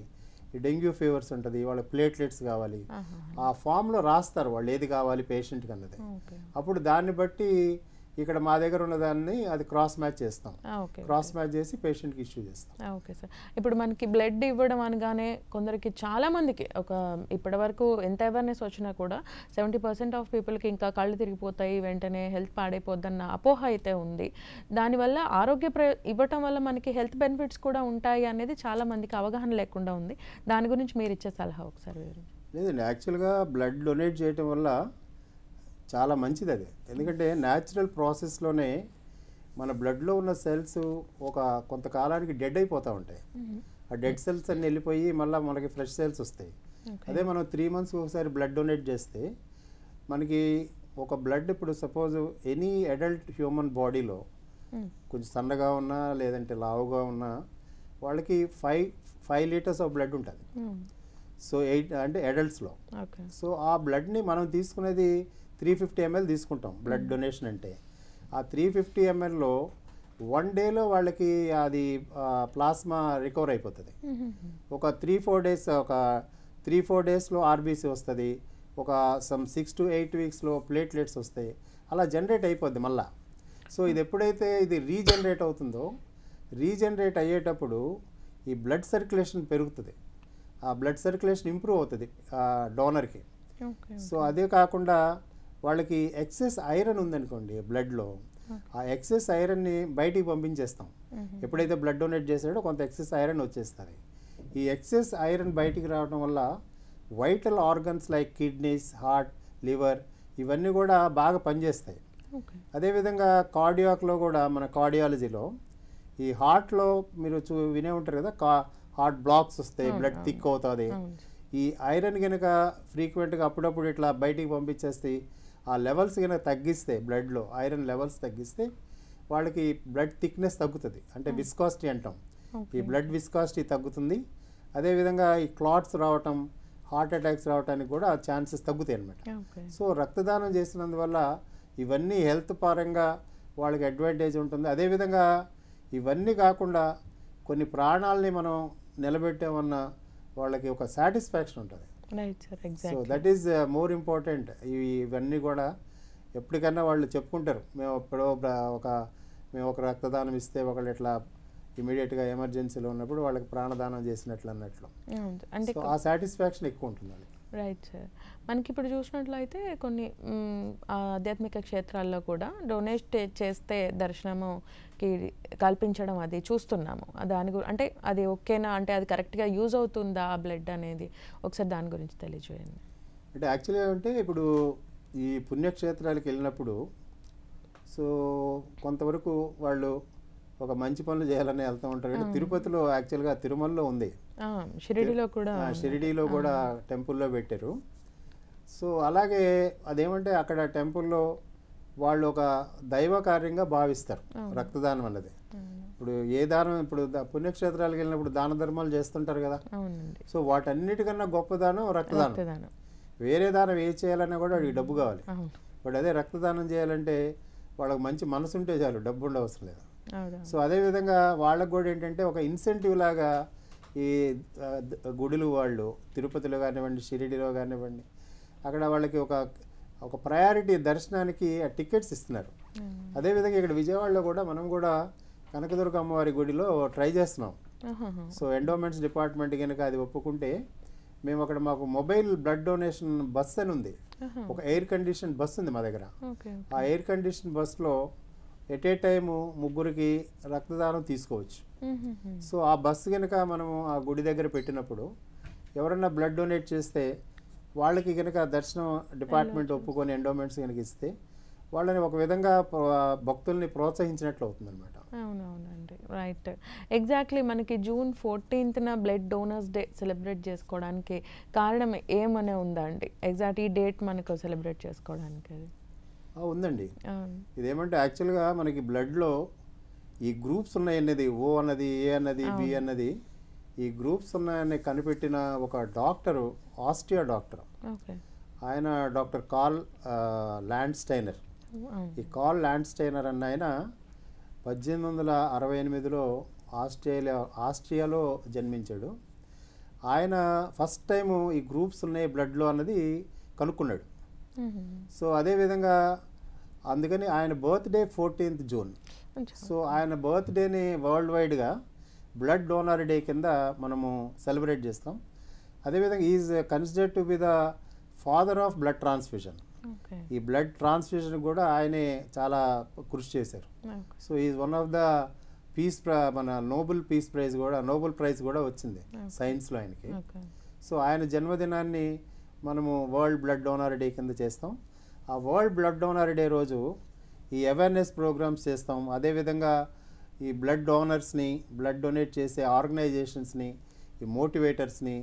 ఈ డెంగ్యూ ఫీవర్స్ ఉంటుంది, వాళ్ళకి ప్లేట్లెట్స్ కావాలి. ఆ ఫామ్లో రాస్తారు వాళ్ళు ఏది కావాలి పేషెంట్కి అన్నది. అప్పుడు దాన్ని బట్టి ఇక్కడ మా దగ్గర ఉన్నదాన్ని అది క్రాస్ మ్యాచ్ చేస్తాం. క్రాస్ మ్యాచ్ చేసి పేషెంట్కి ఇష్యూ చేస్తాం. Okay sir. ఇప్పుడు మనకి బ్లడ్ ఇవ్వడం అనగానే కొందరికి చాలా మందికి ఇప్పటి వరకు ఎంత అవేర్నెస్ వచ్చినా కూడా 70% ఆఫ్ పీపుల్కి ఇంకా కళ్ళు తిరిగిపోతాయి, వెంటనే హెల్త్ పాడైపోద్దన్న అపోహ అయితే ఉంది. దానివల్ల ఇవ్వటం వల్ల మనకి హెల్త్ బెనిఫిట్స్ కూడా ఉంటాయి అనేది చాలా మందికి అవగాహన లేకుండా ఉంది. దాని గురించి మీరు ఇచ్చే సలహా ఒకసారి వివరించండి. లేదండి, యాక్చువల్గా బ్లడ్ డొనేట్ చేయటం వల్ల చాలా మంచిది అది. ఎందుకంటే న్యాచురల్ ప్రాసెస్లోనే మన బ్లడ్లో ఉన్న సెల్స్ కొంతకాలానికి డెడ్ అయిపోతూ ఉంటాయి. ఆ డెడ్ సెల్స్ అన్నీ వెళ్ళిపోయి మళ్ళీ మనకి ఫ్రెష్ సెల్స్ వస్తాయి. అదే మనం 3 months ఒకసారి బ్లడ్ డొనేట్ చేస్తే మనకి ఒక బ్లడ్ ఇప్పుడు సపోజ్ ఎనీ అడల్ట్ హ్యూమన్ బాడీలో కొంచెం సన్నగా ఉన్నా లేదంటే లావుగా ఉన్నా వాళ్ళకి 5 liters ఆఫ్ బ్లడ్ ఉంటుంది. సో 8 అంటే అడల్ట్స్లో. సో ఆ బ్లడ్ని మనం తీసుకునేది 350 ml తీసుకుంటాం బ్లడ్ డొనేషన్ అంటే. ఆ 350 mlలో 1 dayలో వాళ్ళకి అది ప్లాస్మా రికవర్ అయిపోతుంది. ఒక 3-4 daysలో ఆర్బీసీ వస్తుంది. ఒక 6 to 8 weeksలో ప్లేట్లెట్స్ వస్తాయి. అలా జనరేట్ అయిపోద్ది మళ్ళా. సో ఇది ఎప్పుడైతే ఇది రీజనరేట్ అవుతుందో, రీజనరేట్ అయ్యేటప్పుడు ఈ బ్లడ్ సర్క్యులేషన్ పెరుగుతుంది. ఆ బ్లడ్ సర్క్యులేషన్ ఇంప్రూవ్ అవుతుంది డోనర్కి. సో అదే కాకుండా వాళ్ళకి ఎక్సెస్ ఐరన్ ఉందనుకోండి బ్లడ్లో, ఆ ఎక్సెస్ ఐరన్ని బయటికి పంపించేస్తాం. ఎప్పుడైతే బ్లడ్ డొనేట్ చేసాడో కొంత ఎక్సెస్ ఐరన్ వచ్చేస్తుంది. ఈ ఎక్సెస్ ఐరన్ బయటికి రావడం వల్ల vital organs like kidneys, heart, liver ఇవన్నీ కూడా బాగా పనిచేస్తాయి. అదేవిధంగా కార్డియాక్లో కూడా మన కార్డియాలజీలో ఈ హార్ట్లో మీరు వినే ఉంటారు కదా, హార్ట్ బ్లాక్స్ వస్తాయి, బ్లడ్ థిక్ అవుతుంది. ఈ ఐరన్ కనుక ఫ్రీక్వెంట్గా అప్పుడప్పుడు ఇట్లా బయటికి పంపించేస్తే ఆ లెవెల్స్ కనుక తగ్గిస్తే, బ్లడ్లో ఐరన్ లెవెల్స్ తగ్గిస్తే వాళ్ళకి బ్లడ్ థిక్నెస్ తగ్గుతుంది. అంటే విస్కాసిటీ అంటాం. ఈ బ్లడ్ విస్కాసిటీ తగ్గుతుంది. అదేవిధంగా ఈ క్లాట్స్ రావటం, హార్ట్ అటాక్స్ రావడానికి కూడా ఛాన్సెస్ తగ్గుతాయి అన్నమాట. సో రక్తదానం చేసినందువల్ల ఇవన్నీ హెల్త్ పరంగా వాళ్ళకి అడ్వాంటేజ్ ఉంటుంది. అదేవిధంగా ఇవన్నీ కాకుండా కొన్ని ప్రాణాలని మనం నిలబెట్టామన్న వాళ్ళకి ఒక సాటిస్ఫాక్షన్ ఉంటుంది. So that is more important. ఇవన్నీ కూడా ఎప్పటికైనా వాళ్ళు చెప్పుకుంటారు, మేము ఒక రక్తదానం ఇస్తే ఒకళ్ళు ఇట్లా ఇమీడియట్గా ఎమర్జెన్సీలో ఉన్నప్పుడు వాళ్ళకి ప్రాణదానం చేసినట్లు అన్నట్లు. సో ఆ సాటిస్ఫాక్షన్ ఎక్కువ ఉంటుంది వాళ్ళకి. Right sir. మనకి ఇప్పుడు చూసినట్లయితే కొన్ని ఆధ్యాత్మిక క్షేత్రాల్లో కూడా డొనేట్ చేస్తే దర్శనముకి కల్పించడం అది చూస్తున్నాము. అంటే అది ఓకేనా, అంటే అది కరెక్ట్గా యూజ్ అవుతుందా ఆ బ్లడ్ అనేది, ఒకసారి దాని గురించి తెలియజేయండి. అంటే యాక్చువల్గా అంటే ఇప్పుడు ఈ పుణ్యక్షేత్రాలకు వెళ్ళినప్పుడు సో కొంతవరకు వాళ్ళు ఒక మంచి పనులు చేయాలని వెళ్తూ ఉంటారు. అంటే తిరుపతిలో యాక్చువల్గా తిరుమలలో ఉంది, షిరిడీలో కూడా టెంపుల్లో పెట్టారు. సో అలాగే అదేమంటే అక్కడ టెంపుల్లో వాళ్ళు ఒక దైవ కార్యంగా భావిస్తారు రక్తదానం అన్నది. ఇప్పుడు ఏ దానం, ఇప్పుడు పుణ్యక్షేత్రాలకు వెళ్ళినప్పుడు దాన ధర్మాలు చేస్తుంటారు కదా. సో వాటన్నిటికన్నా గొప్ప దానం రక్తదానం. వేరే దానం ఏ చేయాలన్నా కూడా వాడికి డబ్బు కావాలి. బట్ అదే రక్తదానం చేయాలంటే వాళ్ళకి మంచి మనసు ఉంటే చాలు, డబ్బు ఉండే అవసరం లేదు. అవును. సో అదేవిధంగా వాళ్ళకు కూడా ఏంటంటే ఒక ఇన్సెంటివ్ లాగా ఈ గుడులు వాళ్ళు తిరుపతిలో కానివ్వండి, షిరిడిలో కానివ్వండి, అక్కడ వాళ్ళకి ఒక ప్రయారిటీ దర్శనానికి టికెట్స్ ఇస్తున్నారు. అదేవిధంగా ఇక్కడ విజయవాడలో కూడా మనం కూడా కనకదుర్గ అమ్మవారి గుడిలో ట్రై చేస్తున్నాం. సో ఎండోమెంట్స్ డిపార్ట్మెంట్ కనుక అది ఒప్పుకుంటే మేము అక్కడ మాకు మొబైల్ బ్లడ్ డొనేషన్ బస్ అని ఉంది. ఒక ఎయిర్ కండిషన్ బస్ ఉంది మా దగ్గర. ఆ ఎయిర్ కండిషన్ బస్లో ఎట్ ఏ టైము 3కి రక్తదానం తీసుకోవచ్చు. సో ఆ బస్సు కనుక మనము ఆ గుడి దగ్గర పెట్టినప్పుడు ఎవరన్నా బ్లడ్ డొనేట్ చేస్తే వాళ్ళకి కనుక దర్శనం డిపార్ట్మెంట్ ఒప్పుకొని ఎండోమెంట్స్ కనుక ఇస్తే వాళ్ళని ఒక విధంగా భక్తుల్ని ప్రోత్సహించినట్లు అవుతుంది అనమాట. అవునవునండి, రైట్. ఎగ్జాక్ట్లీ మనకి జూన్ 14న బ్లడ్ డోనర్స్ డే సెలబ్రేట్ చేసుకోవడానికి కారణం ఏమనే ఉందా అండి? ఎగ్జాక్ట్ ఈ డేట్ మనకు సెలబ్రేట్ చేసుకోవడానికి అది ఉందండి. ఇదేమంటే యాక్చువల్గా మనకి బ్లడ్లో ఈ గ్రూప్స్ ఉన్నాయన్నది, ఓ అన్నది, ఏ అన్నది, బి అన్నది, ఈ గ్రూప్స్ ఉన్నాయని కనిపెట్టిన ఒక డాక్టరు, ఆస్ట్రియా డాక్టర్, ఆయన డాక్టర్ కార్ల్ ల్యాండ్స్టైనర్. ఈ కార్ల్ ల్యాండ్స్టైనర్ అన్న ఆయన 1868లో ఆస్ట్రియాలో జన్మించాడు. ఆయన ఫస్ట్ టైము ఈ గ్రూప్స్ ఉన్నాయి బ్లడ్లో అన్నది కనుక్కున్నాడు. సో అదేవిధంగా అందుకని ఆయన బర్త్డే 14th జూన్. సో ఆయన బర్త్డేని వరల్డ్ వైడ్గా బ్లడ్ డోనర్ డే కింద మనము సెలబ్రేట్ చేస్తాం. అదేవిధంగా is considered to be the father of blood transfusion. ఈ బ్లడ్ ట్రాన్స్ఫ్యూషన్ కూడా ఆయనే చాలా కృషి చేశారు. So is one of the మన నోబెల్ ప్రైజ్ కూడా వచ్చింది సైన్స్లో ఆయనకి. సో ఆయన జన్మదినాన్ని మనము వరల్డ్ బ్లడ్ డోనర్ డే కింద చేస్తాం. ఆ వరల్డ్ బ్లడ్ డోనర్ డే రోజు ఈ అవేర్నెస్ ప్రోగ్రామ్స్ చేస్తాం. అదేవిధంగా ఈ బ్లడ్ డోనర్స్ని, బ్లడ్ డొనేట్ చేసే ఆర్గనైజేషన్స్ని, ఈ మోటివేటర్స్ని,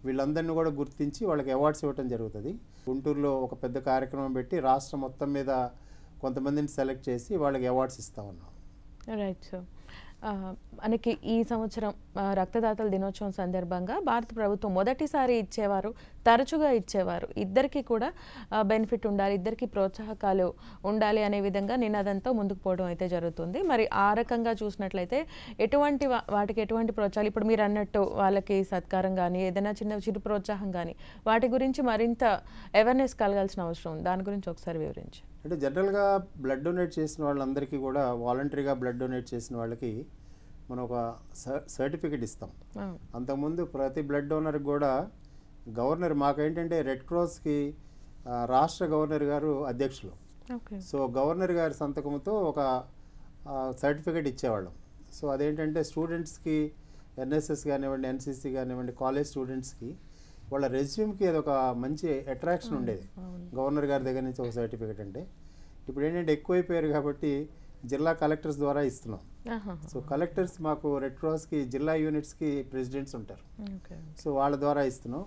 వీళ్ళందరినీ కూడా గుర్తించి వాళ్ళకి అవార్డ్స్ ఇవ్వడం జరుగుతుంది. గుంటూరులో ఒక పెద్ద కార్యక్రమం పెట్టి రాష్ట్రం మొత్తం మీద కొంతమందిని సెలెక్ట్ చేసి వాళ్ళకి అవార్డ్స్ ఇస్తా ఉన్నాం. Right sir. మనకి ఈ సంవత్సరం రక్తదాతల దినోత్సవం సందర్భంగా భారత ప్రభుత్వం మొదటిసారి ఇచ్చేవారు, తరచుగా ఇచ్చేవారు, ఇద్దరికి కూడా బెనిఫిట్ ఉండాలి, ఇద్దరికి ప్రోత్సాహకాలు ఉండాలి అనే విధంగా నినాదంతో ముందుకు పోవడం అయితే జరుగుతుంది. మరి ఆ రకంగా చూసినట్లయితే వాటికి ఎటువంటి ప్రోత్సాహాలు, ఇప్పుడు మీరు అన్నట్టు వాళ్ళకి సత్కారం కానీ ఏదైనా చిరు ప్రోత్సాహం కానీ వాటి గురించి మరింత అవేర్నెస్ కలగాల్సిన అవసరం ఉంది. దాని గురించి ఒకసారి వివరించి. అంటే జనరల్గా బ్లడ్ డొనేట్ చేసిన వాళ్ళందరికీ కూడా వాలంటరీగా బ్లడ్ డొనేట్ చేసిన వాళ్ళకి మనం ఒక సర్టిఫికెట్ ఇస్తాం. అంతకుముందు ప్రతి బ్లడ్ డోనర్కి కూడా గవర్నర్, మాకేంటంటే రెడ్ క్రాస్కి రాష్ట్ర గవర్నర్ గారు అధ్యక్షులు. సో గవర్నర్ గారి సంతకంతో ఒక సర్టిఫికెట్ ఇచ్చేవాళ్ళం. సో అదేంటంటే స్టూడెంట్స్కి, ఎన్ఎస్ఎస్ కానివ్వండి, ఎన్సిసి కానివ్వండి, కాలేజ్ స్టూడెంట్స్కి వాళ్ళ రెజ్యూమ్కి అదొక మంచి అట్రాక్షన్ ఉండేది గవర్నర్ గారి దగ్గర నుంచి ఒక సర్టిఫికెట్ అంటే. ఇప్పుడు ఏంటంటే ఎక్కువైపోయారు కాబట్టి జిల్లా కలెక్టర్స్ ద్వారా ఇస్తున్నాం. సో కలెక్టర్స్ మాకు రెడ్ క్రాస్కి జిల్లా యూనిట్స్కి ప్రెసిడెంట్స్ ఉంటారు. సో వాళ్ళ ద్వారా ఇస్తున్నాం.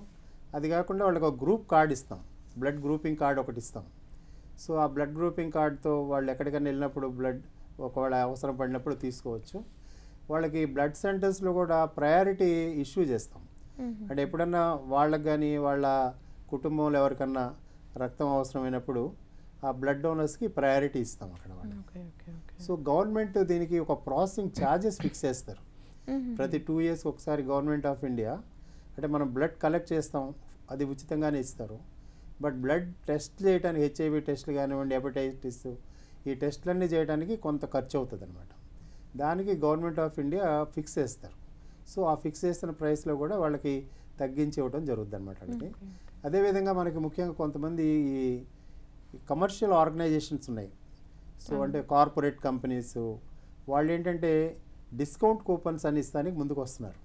అది కాకుండా వాళ్ళకి ఒక గ్రూప్ కార్డ్ ఇస్తాం, బ్లడ్ గ్రూపింగ్ కార్డ్ ఒకటి ఇస్తాం. సో ఆ బ్లడ్ గ్రూపింగ్ కార్డ్తో వాళ్ళు ఎక్కడికైనా వెళ్ళినప్పుడు బ్లడ్ ఒకవేళ అవసరం పడినప్పుడు తీసుకోవచ్చు. వాళ్ళకి బ్లడ్ సెంటర్స్లో కూడా ప్రయారిటీ ఇష్యూ చేస్తాం. అంటే ఎప్పుడన్నా వాళ్ళకి కానీ వాళ్ళ కుటుంబంలో ఎవరికన్నా రక్తం అవసరమైనప్పుడు ఆ బ్లడ్ డోనర్స్కి ప్రయారిటీ ఇస్తాం అక్కడ వాళ్ళకి. సో గవర్నమెంట్ దీనికి ఒక ప్రాసెసింగ్ ఛార్జెస్ ఫిక్స్ చేస్తారు. ప్రతి 2 years ఒకసారి గవర్నమెంట్ ఆఫ్ ఇండియా, అంటే మనం బ్లడ్ కలెక్ట్ చేస్తాం, అది ఉచితంగానే ఇస్తారు. బట్ బ్లడ్ టెస్ట్ చేయడానికి, హెచ్ఐవి టెస్ట్లు కానివ్వండి, హెపటైటిస్, ఈ టెస్ట్లన్నీ చేయడానికి కొంత ఖర్చు అవుతుంది అనమాట. దానికి గవర్నమెంట్ ఆఫ్ ఇండియా ఫిక్స్ చేస్తారు. సో ఆ ఫిక్స్ చేసిన ప్రైస్లో కూడా వాళ్ళకి తగ్గించి ఇవ్వడం జరుగుతుంది అనమాట వాళ్ళకి. అదేవిధంగా మనకి ముఖ్యంగా కొంతమంది ఈ కమర్షియల్ ఆర్గనైజేషన్స్ ఉన్నాయి. సో అంటే కార్పొరేట్ కంపెనీస్, వాళ్ళు ఏంటంటే డిస్కౌంట్ కూపన్స్ అని ఇస్తానికి ముందుకు వస్తున్నారు.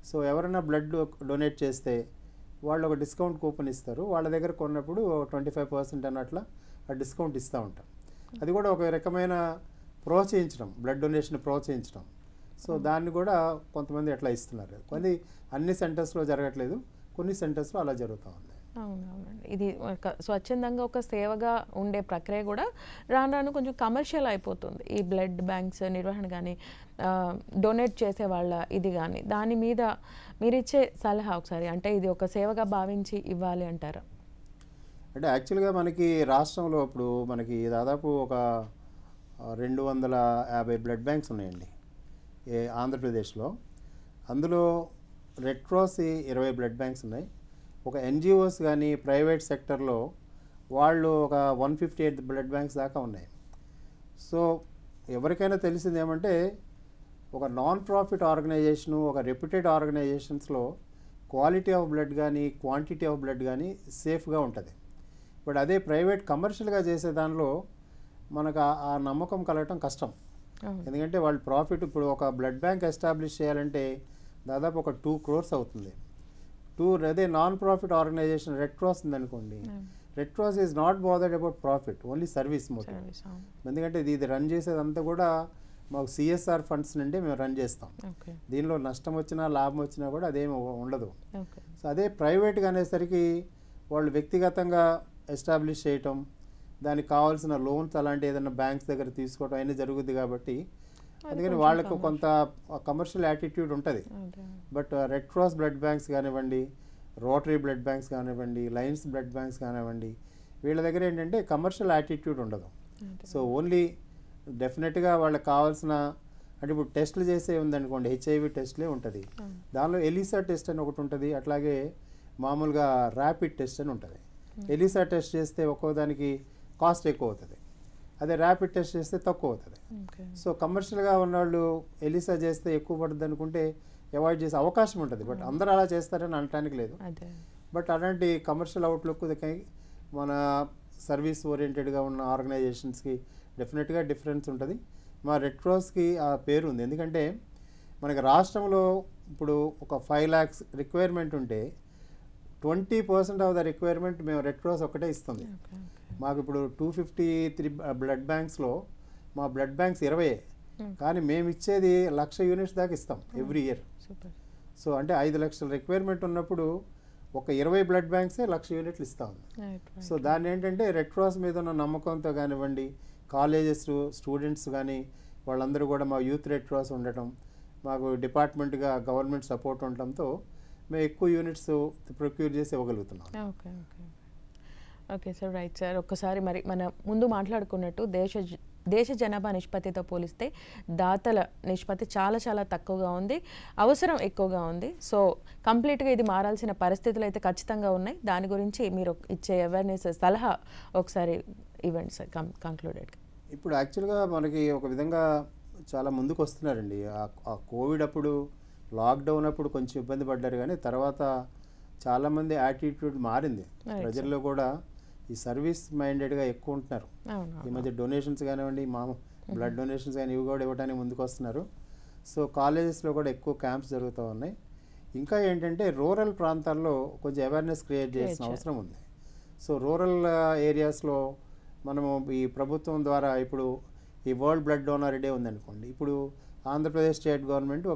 సో ఎవరైనా బ్లడ్ డొనేట్ చేస్తే వాళ్ళు ఒక డిస్కౌంట్ కూపన్ ఇస్తారు. వాళ్ళ దగ్గర కొన్నప్పుడు 25% అన్నట్లా ఆ డిస్కౌంట్ ఇస్తూ ఉంటాం. అది కూడా ఒక రకమైన ప్రోత్సహించడం, బ్లడ్ డొనేషన్ ప్రోత్సహించడం. సో దాన్ని కూడా కొంతమంది అట్లా ఇస్తున్నారు. కొన్ని అన్ని సెంటర్స్లో జరగట్లేదు, కొన్ని సెంటర్స్లో అలా జరుగుతూ ఉంది. అవునవునండి, ఇది స్వచ్ఛందంగా ఒక సేవగా ఉండే ప్రక్రియ కూడా రాను రాను కొంచెం కమర్షియల్ అయిపోతుంది. ఈ బ్లడ్ బ్యాంక్స్ నిర్వహణ కానీ, డొనేట్ చేసే వాళ్ళ ఇది కానీ, దాని మీద మీరిచ్చే సలహా ఒకసారి, అంటే ఇది ఒక సేవగా భావించి ఇవ్వాలి అంటారా? అంటే యాక్చువల్గా మనకి రాష్ట్రంలో ఇప్పుడు మనకి దాదాపు ఒక 250 బ్లడ్ బ్యాంక్స్ ఉన్నాయండి ఆంధ్రప్రదేశ్లో. అందులో రెడ్ క్రాస్ 20 బ్లడ్ బ్యాంక్స్ ఉన్నాయి. ఒక ఎన్జిఓస్ కానీ ప్రైవేట్ సెక్టర్లో వాళ్ళు ఒక 158 బ్లడ్ బ్యాంక్స్ దాకా ఉన్నాయి. సో ఎవరికైనా తెలిసింది ఏమంటే ఒక నాన్ ప్రాఫిట్ ఆర్గనైజేషను, ఒక రెప్యూటెడ్ ఆర్గనైజేషన్స్లో క్వాలిటీ ఆఫ్ బ్లడ్ కానీ క్వాంటిటీ ఆఫ్ బ్లడ్ కానీ సేఫ్గా ఉంటుంది. బట్ అదే ప్రైవేట్ కమర్షియల్గా చేసే దానిలో మనకు ఆ నమ్మకం కలగటం కష్టం. ఎందుకంటే వాళ్ళు ప్రాఫిట్, ఇప్పుడు ఒక బ్లడ్ బ్యాంక్ ఎస్టాబ్లిష్ చేయాలంటే దాదాపు ఒక 2 crores అవుతుంది. అదే non profit organisation red cross ఉందనుకోండి, red cross is not bothered about profit, only service motive. ఎందుకంటే ఇది రన్ చేసేదంతా కూడా మాకు సిఎస్ఆర్ ఫండ్స్ నుండి మేము రన్ చేస్తాం. దీనిలో నష్టం వచ్చినా లాభం వచ్చినా కూడా అదేమి ఉండదు. సో అదే ప్రైవేట్గా అనేసరికి వాళ్ళు వ్యక్తిగతంగా ఎస్టాబ్లిష్ చేయటం, దానికి కావాల్సిన లోన్స్ అలాంటి ఏదైనా బ్యాంక్స్ దగ్గర తీసుకోవడం అయినా జరుగుద్ది. కాబట్టి అందుకని వాళ్ళకు కొంత కమర్షియల్ యాటిట్యూడ్ ఉంటుంది. But red cross blood banks కానివ్వండి, రోటరీ బ్లడ్ బ్యాంక్స్ కానివ్వండి, లయన్స్ బ్లడ్ బ్యాంక్స్ కానివ్వండి, వీళ్ళ దగ్గర ఏంటంటే కమర్షియల్ యాటిట్యూడ్ ఉండదు. సో ఓన్లీ డెఫినెట్గా వాళ్ళకి కావాల్సిన, అంటే ఇప్పుడు టెస్టులు చేసే ఉందనుకోండి, హెచ్ఐవి టెస్ట్లే ఉంటుంది. దానిలో ఎలిసా టెస్ట్ అని ఒకటి ఉంటుంది, అట్లాగే మామూలుగా ర్యాపిడ్ టెస్ట్ అని ఉంటుంది. ఎలిసా టెస్ట్ చేస్తే ఒక్కోదానికి కాస్ట్ ఎక్కువ అవుతుంది, అదే ర్యాపిడ్ టెస్ట్ చేస్తే తక్కువ అవుతుంది. సో కమర్షియల్గా ఉన్నవాళ్ళు ఎలిసా చేస్తే ఎక్కువ పడుతుంది అనుకుంటే అవాయిడ్ చేసే అవకాశం ఉంటుంది. బట్ అందరూ అలా చేస్తారని అనటానికి లేదు. బట్ అలాంటి కమర్షియల్ అవుట్లుక్ మన సర్వీస్ ఓరియంటెడ్గా ఉన్న ఆర్గనైజేషన్స్కి డెఫినెట్గా డిఫరెన్స్ ఉంటుంది. మా రెడ్ క్రాస్కి ఆ పేరు ఉంది, ఎందుకంటే మనకి రాష్ట్రంలో ఇప్పుడు ఒక 5 lakhs రిక్వైర్మెంట్ ఉంటే 20% ఆఫ్ ద రిక్వైర్మెంట్ మేము రెడ్ క్రాస్ ఒక్కటే ఇస్తుంది. మాకు ఇప్పుడు 253 బ్లడ్ బ్యాంక్స్లో మా బ్లడ్ బ్యాంక్స్ 20, కానీ మేము ఇచ్చేది 1,00,000 యూనిట్స్ దాకా ఇస్తాం ఎవ్రీ ఇయర్. సో అంటే 5 లక్షల రిక్వైర్మెంట్ ఉన్నప్పుడు ఒక 20 బ్లడ్ బ్యాంక్సే 1,00,000 యూనిట్లు ఇస్తాం. సో దాన్ని ఏంటంటే రెడ్ క్రాస్ మీద ఉన్న నమ్మకంతో కానివ్వండి, కాలేజెస్ స్టూడెంట్స్ కానీ వాళ్ళందరూ కూడా మా యూత్ రెడ్ క్రాస్ ఉండటం, మాకు డిపార్ట్మెంట్గా గవర్నమెంట్ సపోర్ట్ ఉండటంతో మేము ఎక్కువ యూనిట్స్ ప్రొక్యూర్ చేసి ఇవ్వగలుగుతున్నాం. Okay sir, right sir. ఒక్కసారి మరి మన ముందు మాట్లాడుకున్నట్టు దేశ జనాభా నిష్పత్తితో పోలిస్తే దాతల నిష్పత్తి చాలా చాలా తక్కువగా ఉంది, అవసరం ఎక్కువగా ఉంది. సో కంప్లీట్గా ఇది మారాల్సిన పరిస్థితులు అయితే ఖచ్చితంగా ఉన్నాయి. దాని గురించి మీరు ఇచ్చే అవేర్నెస్ సలహా ఒకసారి ఇవ్వండి సార్ కంక్లూడెడ్. ఇప్పుడు యాక్చువల్గా మనకి ఒక విధంగా చాలా ముందుకు వస్తున్నారండి. ఆ కోవిడ్ అప్పుడు, లాక్డౌన్ అప్పుడు కొంచెం ఇబ్బంది పడ్డారు, కానీ తర్వాత చాలామంది యాటిట్యూడ్ మారింది. ప్రజల్లో కూడా ఈ సర్వీస్ మైండెడ్గా ఎక్కువ ఉంటున్నారు. ఈ మధ్య డొనేషన్స్ కానివ్వండి, బ్లడ్ డొనేషన్స్ కానీ ఇవి కూడా ఇవ్వడానికి ముందుకు వస్తున్నారు. సో కాలేజెస్లో కూడా ఎక్కువ క్యాంప్స్ జరుగుతూ ఉన్నాయి. ఇంకా ఏంటంటే రూరల్ ప్రాంతాల్లో కొంచెం అవేర్నెస్ క్రియేట్ చేయాల్సిన అవసరం ఉంది. సో రూరల్ ఏరియాస్లో మనము ఈ ప్రభుత్వం ద్వారా ఇప్పుడు ఈ వరల్డ్ బ్లడ్ డోనర్ డే ఉందనుకోండి, ఇప్పుడు ఆంధ్రప్రదేశ్ స్టేట్ గవర్నమెంట్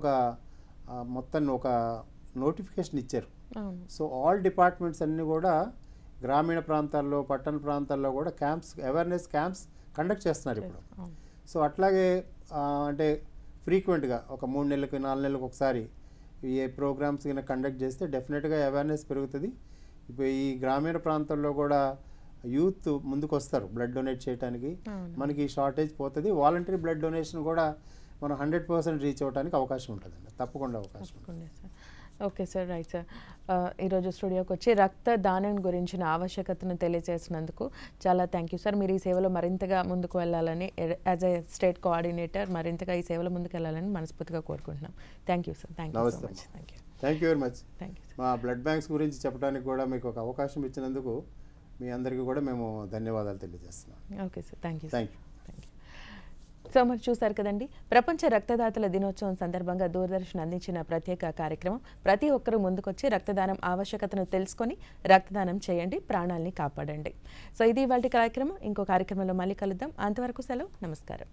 మొత్తం ఒక నోటిఫికేషన్ ఇచ్చారు. సో ఆల్ డిపార్ట్మెంట్స్ అన్నీ కూడా గ్రామీణ ప్రాంతాల్లో, పట్టణ ప్రాంతాల్లో కూడా అవేర్నెస్ క్యాంప్స్ కండక్ట్ చేస్తున్నారు ఇప్పుడు. సో అట్లాగే అంటే ఫ్రీక్వెంట్గా ఒక 3 నెలలకు 4 నెలలకు ఒకసారి ఏ ప్రోగ్రామ్స్ కింద కండక్ట్ చేస్తే డెఫినెట్గా అవేర్నెస్ పెరుగుతుంది. ఇప్పుడు ఈ గ్రామీణ ప్రాంతాల్లో కూడా యూత్ ముందుకు వస్తారు బ్లడ్ డొనేట్ చేయడానికి, మనకి ఈ షార్టేజ్ పోతుంది. వాలంటరీ బ్లడ్ డొనేషన్ కూడా మనం 100% రీచ్ అవ్వడానికి అవకాశం ఉంటుందండి, తప్పకుండా అవకాశం ఉంటుంది. Okay sir, right sir. ఈరోజు స్టూడియోకి వచ్చి రక్తదానం గురించిన ఆవశ్యకతను తెలియజేసినందుకు చాలా థ్యాంక్ యూ సార్. మీరు ఈ సేవలో మరింతగా ముందుకు వెళ్ళాలని, యాజ్ ఎ స్టేట్ కోఆర్డినేటర్ మరింతగా ఈ సేవలో ముందుకు వెళ్ళాలని మనస్ఫూర్తిగా కోరుకుంటున్నాం. Thank you sir. Thank you so much. Thank you very much. మా బ్లడ్ బ్యాంక్స్ గురించి చెప్పడానికి కూడా మీకు ఒక అవకాశం ఇచ్చినందుకు మీ అందరికీ కూడా మేము ధన్యవాదాలు తెలియజేస్తున్నాం. Okay sir, thank you. Thank you. So మరి చూసారు కదండి, ప్రపంచ రక్తదాతల దినోత్సవం సందర్భంగా దూరదర్శన్ అందించిన ప్రత్యేక కార్యక్రమం. ప్రతి ఒక్కరూ ముందుకొచ్చి రక్తదానం ఆవశ్యకతను తెలుసుకొని రక్తదానం చేయండి, ప్రాణాలని కాపాడండి. సో ఇది ఇవాల్టి కార్యక్రమం. ఇంకో కార్యక్రమంలో మళ్ళీ కలుద్దాం. అంతవరకు సెలవు, నమస్కారం.